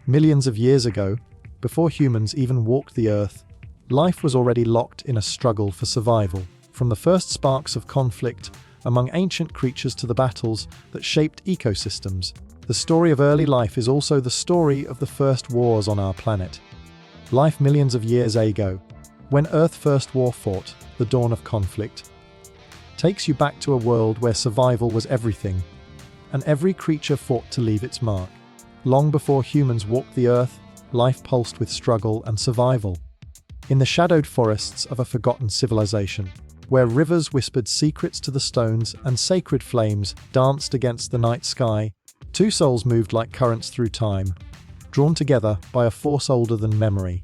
Millions of years ago, before humans even walked the earth, life was already locked in a struggle for survival. From the first sparks of conflict among ancient creatures to the battles that shaped ecosystems, the story of early life is also the story of the first wars on our planet. Life millions of years ago, when Earth first war fought, the dawn of conflict, takes you back to a world where survival was everything, and every creature fought to leave its mark. Long before humans walked the earth, life pulsed with struggle and survival. In the shadowed forests of a forgotten civilization, where rivers whispered secrets to the stones and sacred flames danced against the night sky, two souls moved like currents through time, drawn together by a force older than memory.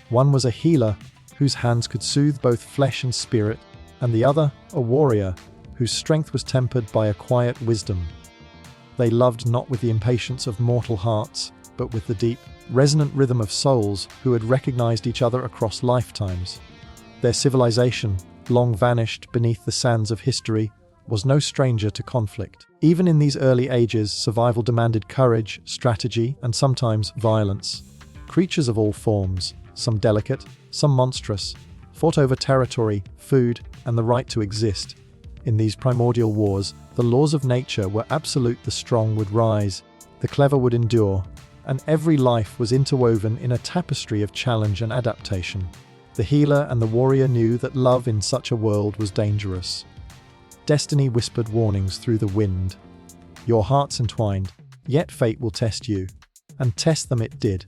One was a healer, whose hands could soothe both flesh and spirit, and the other, a warrior, whose strength was tempered by a quiet wisdom. They loved not with the impatience of mortal hearts, but with the deep, resonant rhythm of souls who had recognized each other across lifetimes. Their civilization, long vanished beneath the sands of history, was no stranger to conflict. Even in these early ages, survival demanded courage, strategy, and sometimes violence. Creatures of all forms, some delicate, some monstrous, fought over territory, food, and the right to exist. In these primordial wars, the laws of nature were absolute. The strong would rise, the clever would endure, and every life was interwoven in a tapestry of challenge and adaptation. The healer and the warrior knew that love in such a world was dangerous. Destiny whispered warnings through the wind. Your hearts entwined, yet fate will test you. And test them it did.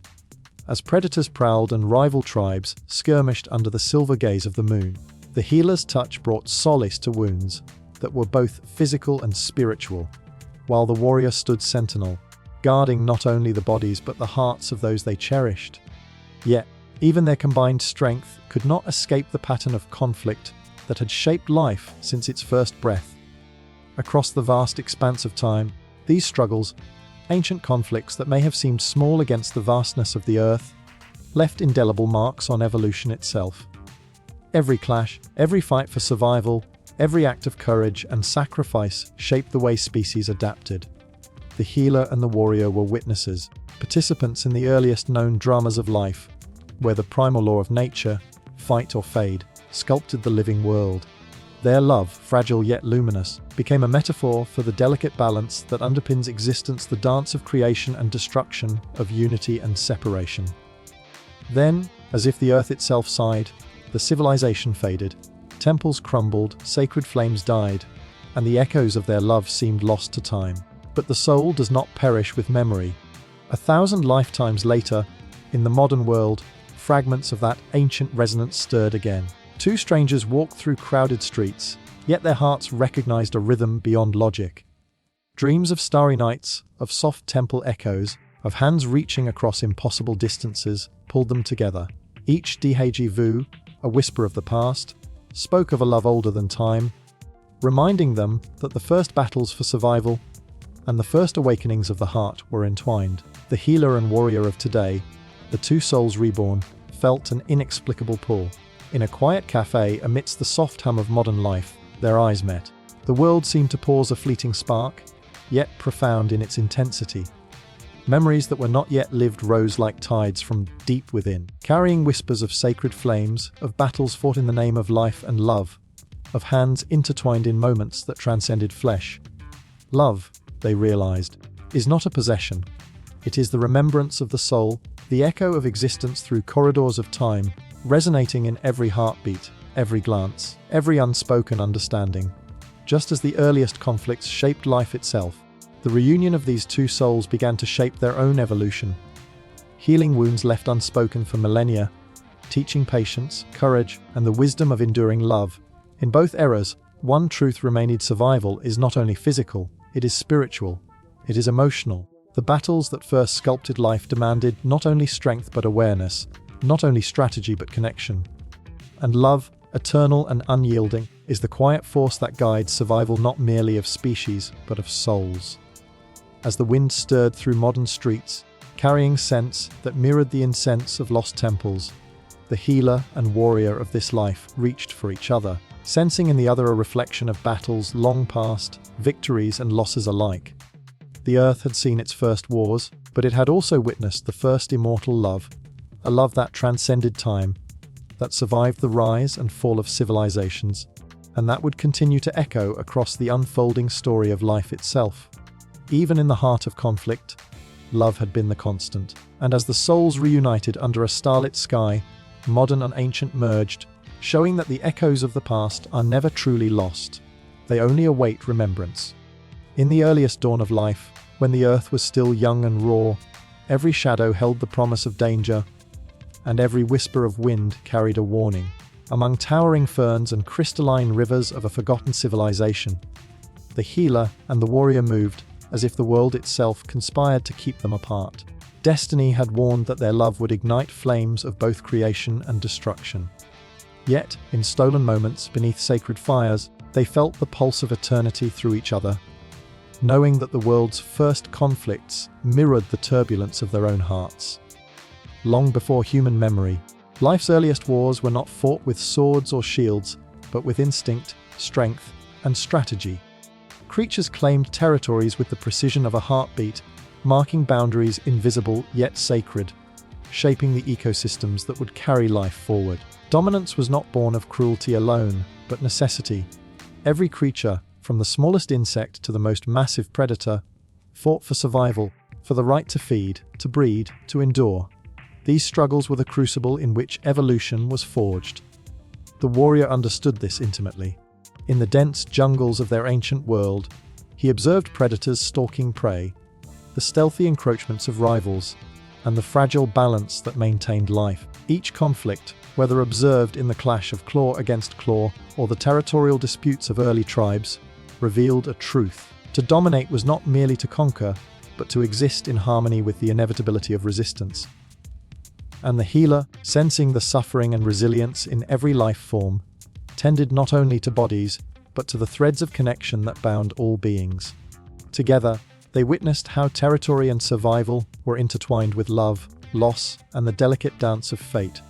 As predators prowled and rival tribes skirmished under the silver gaze of the moon, the healer's touch brought solace to wounds that were both physical and spiritual, while the warrior stood sentinel, guarding not only the bodies but the hearts of those they cherished. Yet, even their combined strength could not escape the pattern of conflict that had shaped life since its first breath. Across the vast expanse of time, these struggles, ancient conflicts that may have seemed small against the vastness of the earth, left indelible marks on evolution itself. Every clash, every fight for survival, every act of courage and sacrifice shaped the way species adapted. The healer and the warrior were witnesses, participants in the earliest known dramas of life, where the primal law of nature, fight or fade, sculpted the living world. Their love, fragile yet luminous, became a metaphor for the delicate balance that underpins existence, the dance of creation and destruction, of unity and separation. Then, as if the earth itself sighed, the civilization faded, temples crumbled, sacred flames died, and the echoes of their love seemed lost to time. But the soul does not perish with memory. 1,000 lifetimes later, in the modern world, fragments of that ancient resonance stirred again. Two strangers walked through crowded streets, yet their hearts recognized a rhythm beyond logic. Dreams of starry nights, of soft temple echoes, of hands reaching across impossible distances, pulled them together. Each déjà vu, a whisper of the past, spoke of a love older than time, reminding them that the first battles for survival and the first awakenings of the heart were entwined. The healer and warrior of today, the two souls reborn, felt an inexplicable pull. In a quiet cafe amidst the soft hum of modern life, their eyes met. The world seemed to pause, a fleeting spark, yet profound in its intensity. Memories that were not yet lived rose like tides from deep within, carrying whispers of sacred flames, of battles fought in the name of life and love, of hands intertwined in moments that transcended flesh. Love, they realized, is not a possession. It is the remembrance of the soul, the echo of existence through corridors of time, resonating in every heartbeat, every glance, every unspoken understanding. Just as the earliest conflicts shaped life itself, the reunion of these two souls began to shape their own evolution. Healing wounds left unspoken for millennia, teaching patience, courage, and the wisdom of enduring love. In both eras, one truth remained: survival is not only physical, it is spiritual, it is emotional. The battles that first sculpted life demanded not only strength but awareness, not only strategy but connection. And love, eternal and unyielding, is the quiet force that guides survival not merely of species but of souls. As the wind stirred through modern streets, carrying scents that mirrored the incense of lost temples, the healer and warrior of this life reached for each other, sensing in the other a reflection of battles long past, victories and losses alike. The earth had seen its first wars, But it had also witnessed the first immortal love, a love that transcended time, that survived the rise and fall of civilizations, and that would continue to echo across the unfolding story of life itself. Even in the heart of conflict, love had been the constant. And as the souls reunited under a starlit sky, modern and ancient merged, showing that the echoes of the past are never truly lost. They only await remembrance. In the earliest dawn of life, when the earth was still young and raw, every shadow held the promise of danger, and every whisper of wind carried a warning. Among towering ferns and crystalline rivers of a forgotten civilization, the healer and the warrior moved as if the world itself conspired to keep them apart. Destiny had warned that their love would ignite flames of both creation and destruction. Yet, in stolen moments beneath sacred fires, they felt the pulse of eternity through each other, knowing that the world's first conflicts mirrored the turbulence of their own hearts. Long before human memory, life's earliest wars were not fought with swords or shields, but with instinct, strength, and strategy. Creatures claimed territories with the precision of a heartbeat, marking boundaries invisible yet sacred, shaping the ecosystems that would carry life forward. Dominance was not born of cruelty alone, but necessity. Every creature, from the smallest insect to the most massive predator, fought for survival, for the right to feed, to breed, to endure. These struggles were the crucible in which evolution was forged. The warrior understood this intimately. In the dense jungles of their ancient world, he observed predators stalking prey, the stealthy encroachments of rivals, and the fragile balance that maintained life. Each conflict, whether observed in the clash of claw against claw or the territorial disputes of early tribes, revealed a truth. To dominate was not merely to conquer, but to exist in harmony with the inevitability of resistance. And the healer, sensing the suffering and resilience in every life form, tended not only to bodies, but to the threads of connection that bound all beings. Together, they witnessed how territory and survival were intertwined with love, loss, and the delicate dance of fate.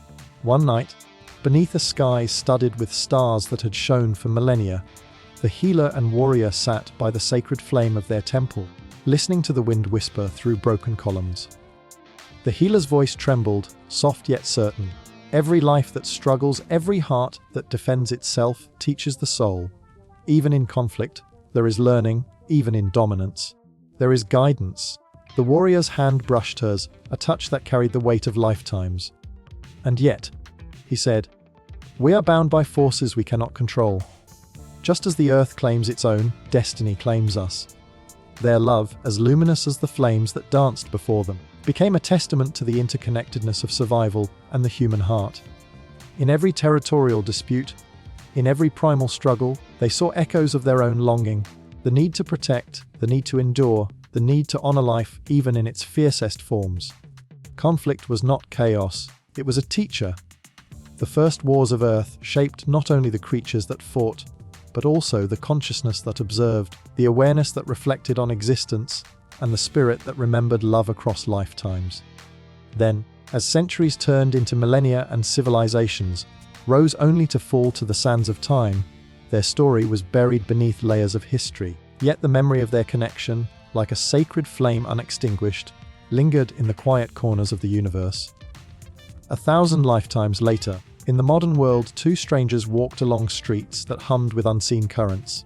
One night, beneath a sky studded with stars that had shone for millennia, the healer and warrior sat by the sacred flame of their temple, listening to the wind whisper through broken columns. The healer's voice trembled, soft yet certain. Every life that struggles, every heart that defends itself, teaches the soul. Even in conflict, there is learning, even in dominance. There is guidance. The warrior's hand brushed hers, a touch that carried the weight of lifetimes. And yet, he said, we are bound by forces we cannot control. Just as the earth claims its own, destiny claims us. Their love, as luminous as the flames that danced before them, became a testament to the interconnectedness of survival and the human heart. In every territorial dispute, in every primal struggle, they saw echoes of their own longing, the need to protect, the need to endure, the need to honor life even in its fiercest forms. Conflict was not chaos, it was a teacher. The first wars of Earth shaped not only the creatures that fought, but also the consciousness that observed, the awareness that reflected on existence, and the spirit that remembered love across lifetimes. Then, as centuries turned into millennia and civilizations rose only to fall to the sands of time, their story was buried beneath layers of history. Yet the memory of their connection, like a sacred flame unextinguished, lingered in the quiet corners of the universe. 1,000 lifetimes later, in the modern world, two strangers walked along streets that hummed with unseen currents.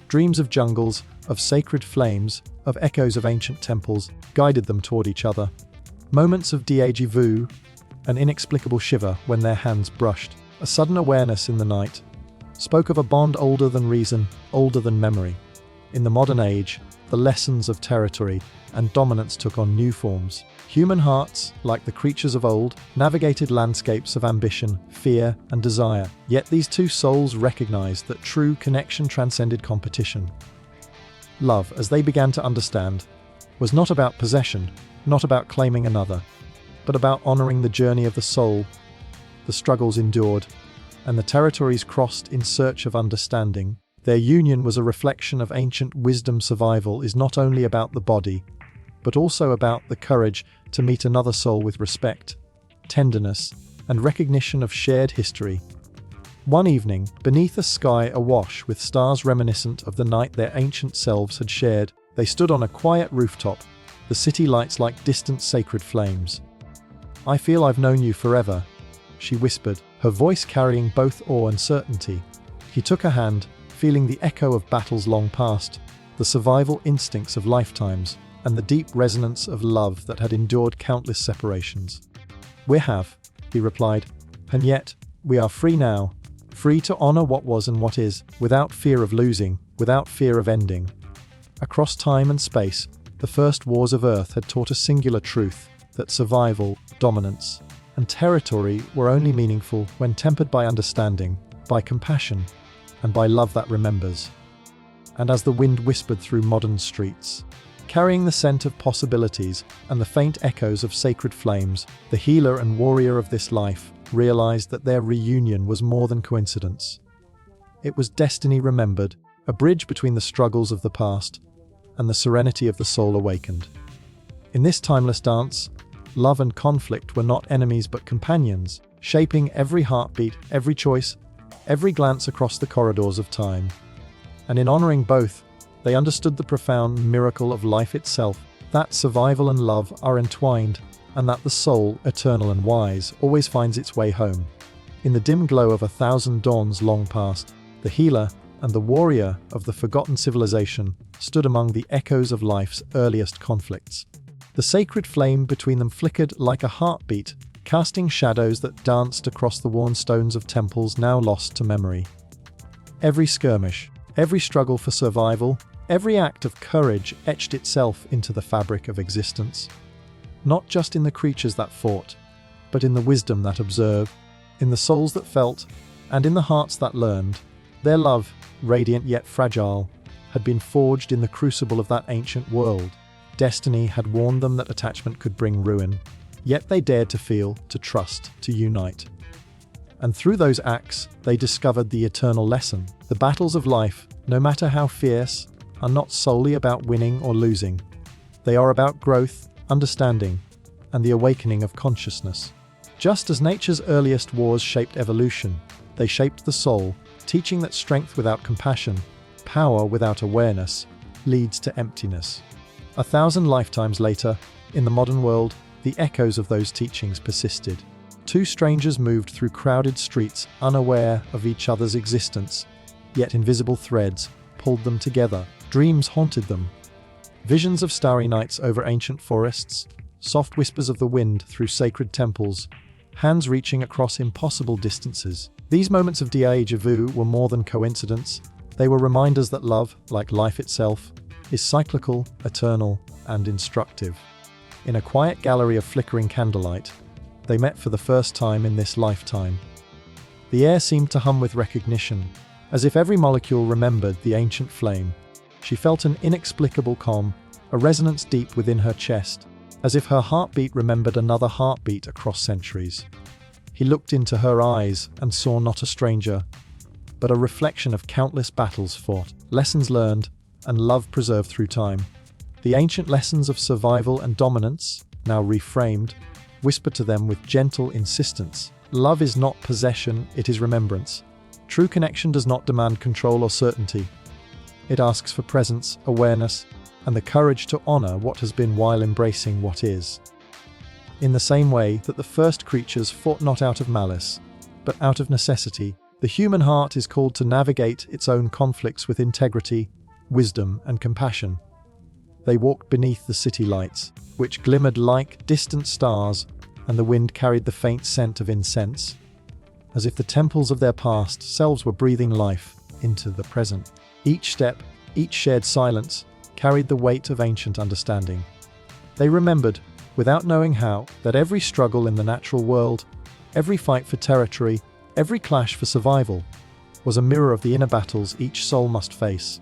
Dreams of jungles, of sacred flames, of echoes of ancient temples guided them toward each other. Moments of déjà vu, an inexplicable shiver when their hands brushed, a sudden awareness in the night, spoke of a bond older than reason, older than memory. In the modern age, the lessons of territory and dominance took on new forms. Human hearts, like the creatures of old, navigated landscapes of ambition, fear, and desire. Yet these two souls recognized that true connection transcended competition. Love, as they began to understand, was not about possession, not about claiming another, but about honoring the journey of the soul, the struggles endured, and the territories crossed in search of understanding. Their union was a reflection of ancient wisdom. Survival is not only about the body, but also about the courage to meet another soul with respect, tenderness, and recognition of shared history. One evening, beneath a sky awash with stars reminiscent of the night their ancient selves had shared, they stood on a quiet rooftop, the city lights like distant sacred flames. "I feel I've known you forever," she whispered, her voice carrying both awe and certainty. He took her hand, feeling the echo of battles long past, the survival instincts of lifetimes, and the deep resonance of love that had endured countless separations. "We have," he replied, "and yet, we are free now, free to honor what was and what is, without fear of losing, without fear of ending." Across time and space, the first wars of Earth had taught a singular truth, that survival, dominance, and territory were only meaningful when tempered by understanding, by compassion, and by love that remembers. And as the wind whispered through modern streets, carrying the scent of possibilities and the faint echoes of sacred flames, the healer and warrior of this life realized that their reunion was more than coincidence. It was destiny remembered, a bridge between the struggles of the past and the serenity of the soul awakened. In this timeless dance, love and conflict were not enemies but companions, shaping every heartbeat, every choice, every glance across the corridors of time. And in honoring both, they understood the profound miracle of life itself, that survival and love are entwined, and that the soul, eternal and wise, always finds its way home. In the dim glow of 1,000 dawns long past, the healer and the warrior of the forgotten civilization stood among the echoes of life's earliest conflicts. The sacred flame between them flickered like a heartbeat, casting shadows that danced across the worn stones of temples now lost to memory. Every skirmish, every struggle for survival, every act of courage etched itself into the fabric of existence. Not just in the creatures that fought, but in the wisdom that observed, in the souls that felt, and in the hearts that learned. Their love, radiant yet fragile, had been forged in the crucible of that ancient world. Destiny had warned them that attachment could bring ruin, yet they dared to feel, to trust, to unite. And through those acts, they discovered the eternal lesson. The battles of life, no matter how fierce, are not solely about winning or losing. They are about growth, understanding, and the awakening of consciousness. Just as nature's earliest wars shaped evolution, they shaped the soul, teaching that strength without compassion, power without awareness, leads to emptiness. 1,000 lifetimes later, in the modern world, the echoes of those teachings persisted. Two strangers moved through crowded streets, unaware of each other's existence, yet invisible threads pulled them together. Dreams haunted them. Visions of starry nights over ancient forests, soft whispers of the wind through sacred temples, hands reaching across impossible distances. These moments of déjà vu were more than coincidence. They were reminders that love, like life itself, is cyclical, eternal, and instructive. In a quiet gallery of flickering candlelight, they met for the first time in this lifetime. The air seemed to hum with recognition, as if every molecule remembered the ancient flame. She felt an inexplicable calm, a resonance deep within her chest, as if her heartbeat remembered another heartbeat across centuries. He looked into her eyes and saw not a stranger, but a reflection of countless battles fought, lessons learned, and love preserved through time. The ancient lessons of survival and dominance, now reframed, whispered to them with gentle insistence. Love is not possession, it is remembrance. True connection does not demand control or certainty. It asks for presence, awareness, and the courage to honor what has been while embracing what is. In the same way that the first creatures fought not out of malice, but out of necessity, the human heart is called to navigate its own conflicts with integrity, wisdom, and compassion. They walked beneath the city lights, which glimmered like distant stars, and the wind carried the faint scent of incense, as if the temples of their past selves were breathing life into the present. Each step, each shared silence, carried the weight of ancient understanding. They remembered, without knowing how, that every struggle in the natural world, every fight for territory, every clash for survival, was a mirror of the inner battles each soul must face.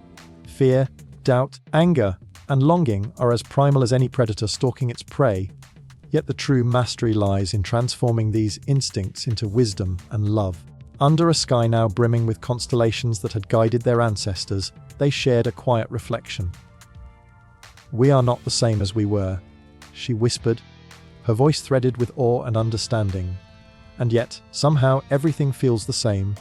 Fear, doubt, anger, and longing are as primal as any predator stalking its prey, yet the true mastery lies in transforming these instincts into wisdom and love. Under a sky now brimming with constellations that had guided their ancestors, they shared a quiet reflection. "We are not the same as we were," she whispered, her voice threaded with awe and understanding. "And yet, somehow, everything feels the same."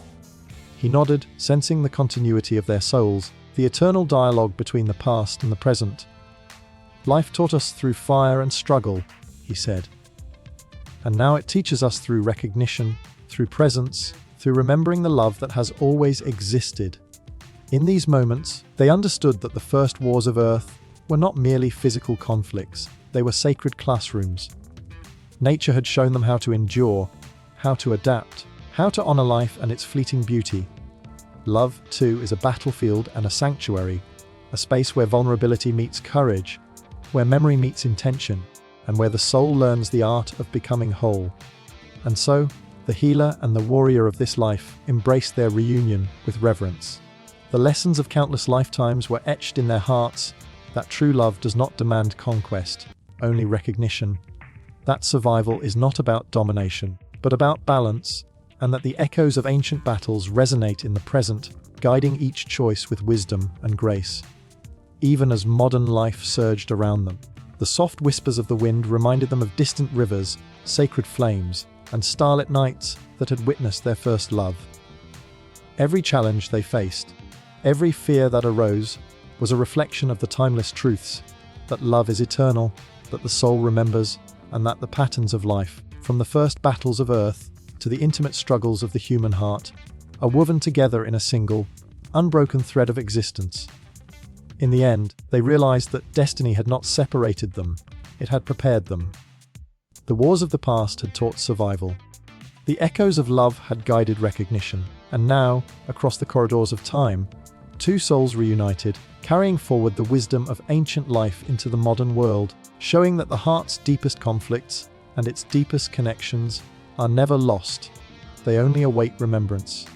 He nodded, sensing the continuity of their souls, the eternal dialogue between the past and the present. Life taught us through fire and struggle, he said. And now it teaches us through recognition, through presence, through remembering the love that has always existed. In these moments, they understood that the first wars of Earth were not merely physical conflicts, they were sacred classrooms. Nature had shown them how to endure, how to adapt, how to honor life and its fleeting beauty. Love, too, is a battlefield and a sanctuary, a space where vulnerability meets courage, where memory meets intention, and where the soul learns the art of becoming whole. And so, the healer and the warrior of this life embraced their reunion with reverence. The lessons of countless lifetimes were etched in their hearts, that true love does not demand conquest, only recognition. That survival is not about domination, but about balance, and that the echoes of ancient battles resonate in the present, guiding each choice with wisdom and grace. Even as modern life surged around them, the soft whispers of the wind reminded them of distant rivers, sacred flames, and starlit nights that had witnessed their first love. Every challenge they faced, every fear that arose, was a reflection of the timeless truths, that love is eternal, that the soul remembers, and that the patterns of life, from the first battles of Earth to the intimate struggles of the human heart, are woven together in a single, unbroken thread of existence. In the end, they realized that destiny had not separated them, it had prepared them. The wars of the past had taught survival. The echoes of love had guided recognition, and now, across the corridors of time, two souls reunited, carrying forward the wisdom of ancient life into the modern world, showing that the heart's deepest conflicts and its deepest connections are never lost. They only await remembrance.